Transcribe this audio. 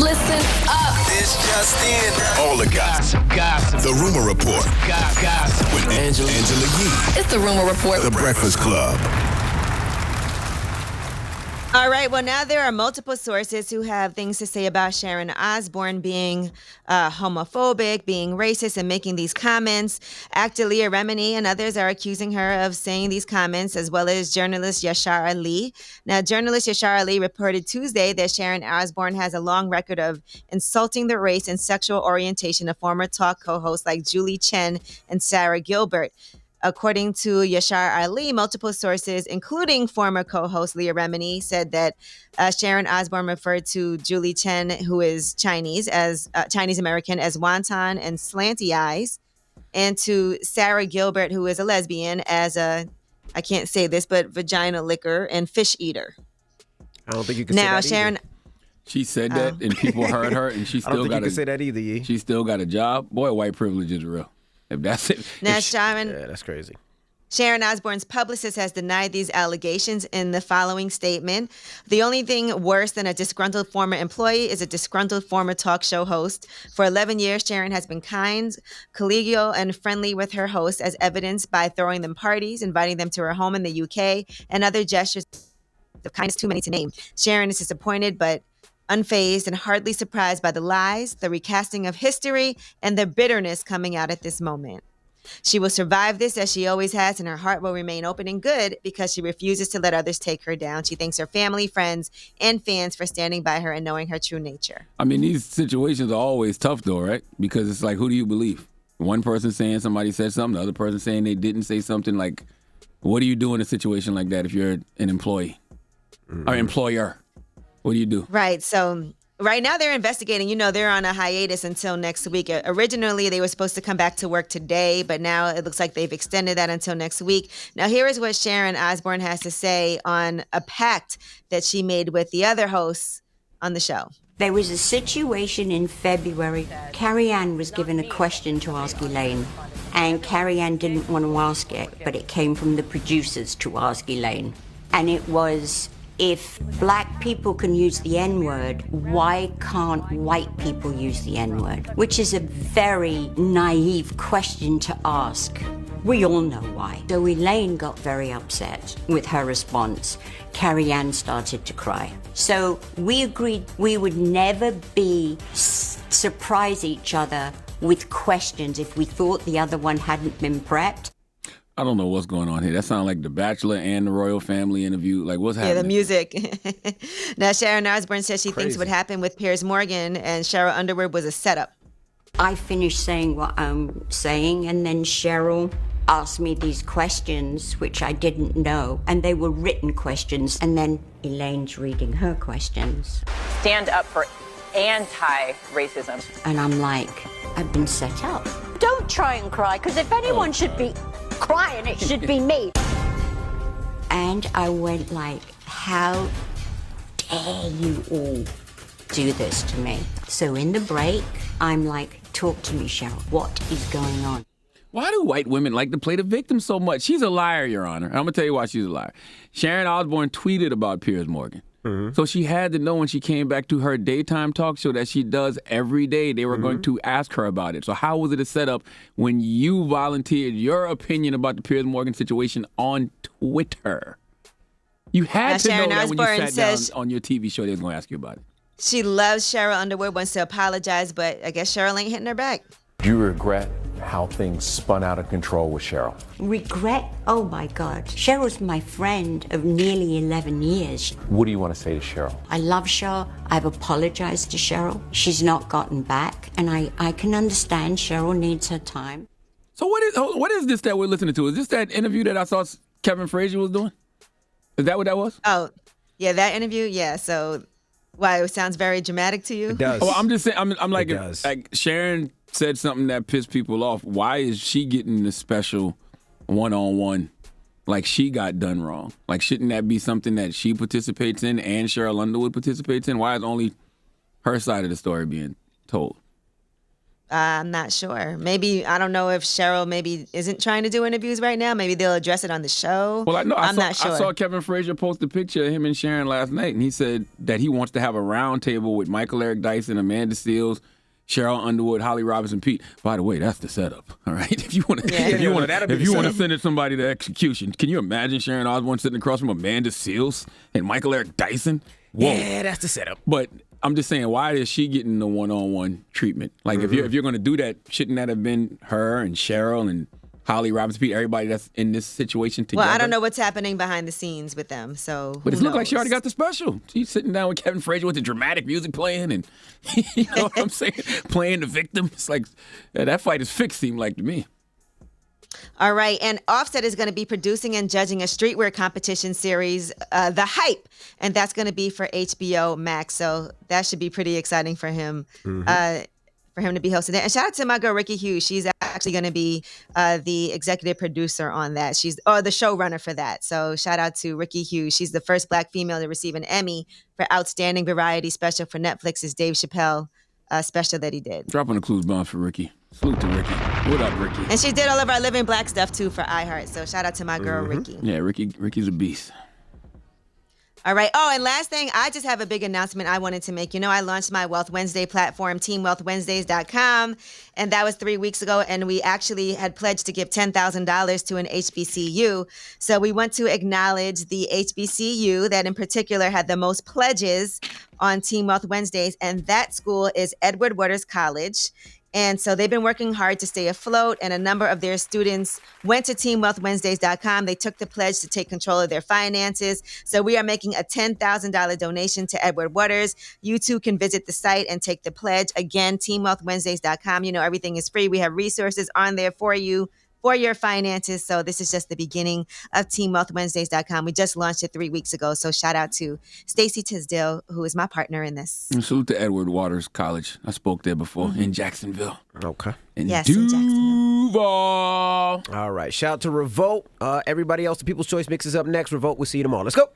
Listen up. This just in. All the gossip. The Rumor Report. Gossip. With Angela Yee. It's the Rumor Report. The Breakfast Club. All right. Well, now there are multiple sources who have things to say about Sharon Osbourne being homophobic, being racist, and making these comments. Actor Leah Remini and others are accusing her of saying these comments, as well as journalist Yashar Ali. Now, journalist Yashar Ali reported Tuesday that Sharon Osbourne has a long record of insulting the race and sexual orientation of former talk co-hosts like Julie Chen and Sarah Gilbert. According to Yashar Ali, multiple sources, including former co-host Leah Remini, said that Sharon Osbourne referred to Julie Chen, who is Chinese American, as wonton and slanty eyes, and to Sarah Gilbert, who is a lesbian, as I can't say this, but vagina licker and fish eater. I don't think you can say that Sharon. either. She said that, and people heard her, and she still I don't think got you can say that either, Yee. She still got a job. Boy, white privilege is real. If that's it. Now, Sharon. Yeah, that's crazy. Sharon Osbourne's publicist has denied these allegations in the following statement. The only thing worse than a disgruntled former employee is a disgruntled former talk show host. For 11 years, Sharon has been kind, collegial, and friendly with her hosts, as evidenced by throwing them parties, inviting them to her home in the UK, and other gestures of kindness too many to name. Sharon is disappointed, but unfazed and hardly surprised by the lies, the recasting of history, and the bitterness coming out at this moment. She will survive this as she always has, and her heart will remain open and good because she refuses to let others take her down. She thanks her family, friends, and fans for standing by her and knowing her true nature. I mean, these situations are always tough, though, right? Because it's like, who do you believe? One person saying somebody said something, the other person saying they didn't say something. Like, what do you do in a situation like that if you're an employee or employer? What do you do? Right. So right now they're investigating. You know, they're on a hiatus until next week. Originally, they were supposed to come back to work today, but now it looks like they've extended that until next week. Now, here is what Sharon Osbourne has to say on a pact that she made with the other hosts on the show. There was a situation in February. Carrie Ann was given a question to ask Elaine, and Carrie Ann didn't want to ask it, but it came from the producers to ask Elaine. And it was, if black people can use the N-word, why can't white people use the N-word? Which is a very naive question to ask. We all know why. So Elaine got very upset with her response. Carrie Ann started to cry. So we agreed we would never surprise each other with questions if we thought the other one hadn't been prepped. I don't know what's going on here. That sounds like The Bachelor and the Royal Family interview. Like, what's happening? Yeah, the music. Now, Sharon Osbourne says she thinks what happened with Piers Morgan and Cheryl Underwood was a setup. I finished saying what I'm saying, and then Cheryl asked me these questions, which I didn't know, and they were written questions, and then Elaine's reading her questions. Stand up for anti-racism. And I'm like, I've been set up. Don't try and cry, because if anyone should be crying, it should be me. And I went like, how dare you all do this to me? So in the break, I'm like, talk to me, Cheryl. What is going on? Why do white women like to play the victim so much? She's a liar, Your Honor. I'm going to tell you why she's a liar. Sharon Osbourne tweeted about Piers Morgan. So she had to know when she came back to her daytime talk show that she does every day, they were going to ask her about it. So how was it a setup when you volunteered your opinion about the Piers Morgan situation on Twitter? You had to know that when you sat down on your TV show, they was going to ask you about it. She loves Cheryl Underwood, wants to apologize, but I guess Cheryl ain't hitting her back. Do you regret how things spun out of control with Cheryl? Regret? Oh my God. Cheryl's my friend of nearly 11 years. What do you want to say to Cheryl? I love Cheryl. I've apologized to Cheryl. She's not gotten back, and I can understand Cheryl needs her time. So what is this that we're listening to? Is this that interview that I saw Kevin Frazier was doing? Is that what that was? Oh, yeah, that interview? Yeah, so why, it sounds very dramatic to you? It does. Oh, I'm just saying, I'm like, It does. like Sharon said something that pissed people off. Why is she getting the special one-on-one like she got done wrong? Like, shouldn't that be something that she participates in and Cheryl Underwood participates in? Why is only her side of the story being told? I'm not sure. Maybe, I don't know if Cheryl maybe isn't trying to do interviews right now. Maybe they'll address it on the show. Well, I'm not sure. I saw Kevin Frazier post a picture of him and Sharon last night, and he said that he wants to have a round table with Michael Eric Dyson, Amanda Seales, Cheryl Underwood, Holly Robinson, Pete. By the way, that's the setup. All right, if you want to send somebody to execution, can you imagine Sharon Osbourne sitting across from Amanda Seales and Michael Eric Dyson? Whoa. Yeah, that's the setup. But I'm just saying, why is she getting the one-on-one treatment? Like, if you're going to do that, shouldn't that have been her and Cheryl and Holly Robinson, Pete, everybody that's in this situation together? Well, I don't know what's happening behind the scenes with them, so but it looks like she already got the special. She's sitting down with Kevin Frazier with the dramatic music playing, and you know what I'm saying, playing the victim. It's like that fight is fixed. Seemed like to me. All right, and Offset is going to be producing and judging a streetwear competition series, The Hype, and that's going to be for HBO Max. So that should be pretty exciting for him, for him to be hosting it. And shout out to my girl Ricky Hughes. She's actually going to be the executive producer on that. She's the showrunner for that. So shout out to Ricky Hughes. She's the first Black female to receive an Emmy for Outstanding Variety Special for Netflix's Dave Chappelle special that he did. Dropping a clues bomb for Ricky. Salute to Ricky. What up, Ricky? And she did all of our Living Black stuff too for iHeart. So shout out to my girl Ricky. Yeah, Ricky's a beast. All right. Oh, and last thing, I just have a big announcement I wanted to make. You know, I launched my Wealth Wednesday platform, teamwealthwednesdays.com, and that was 3 weeks ago, and we actually had pledged to give $10,000 to an HBCU. So we want to acknowledge the HBCU that in particular had the most pledges on Team Wealth Wednesdays, and that school is Edward Waters College. And so they've been working hard to stay afloat, and a number of their students went to teamwealthwednesdays.com. They took the pledge to take control of their finances. So we are making a $10,000 donation to Edward Waters. You too can visit the site and take the pledge. Again, teamwealthwednesdays.com. You know, everything is free. We have resources on there for you, for your finances. So this is just the beginning of teamwealthwednesdays.com. We just launched it 3 weeks ago. So shout out to Stacey Tisdale, who is my partner in this. And salute to Edward Waters College. I spoke there before in Jacksonville. Okay. Yes, in Jacksonville. Duval. All right. Shout out to Revolt. Everybody else, the People's Choice Mix is up next. Revolt, we'll see you tomorrow. Let's go.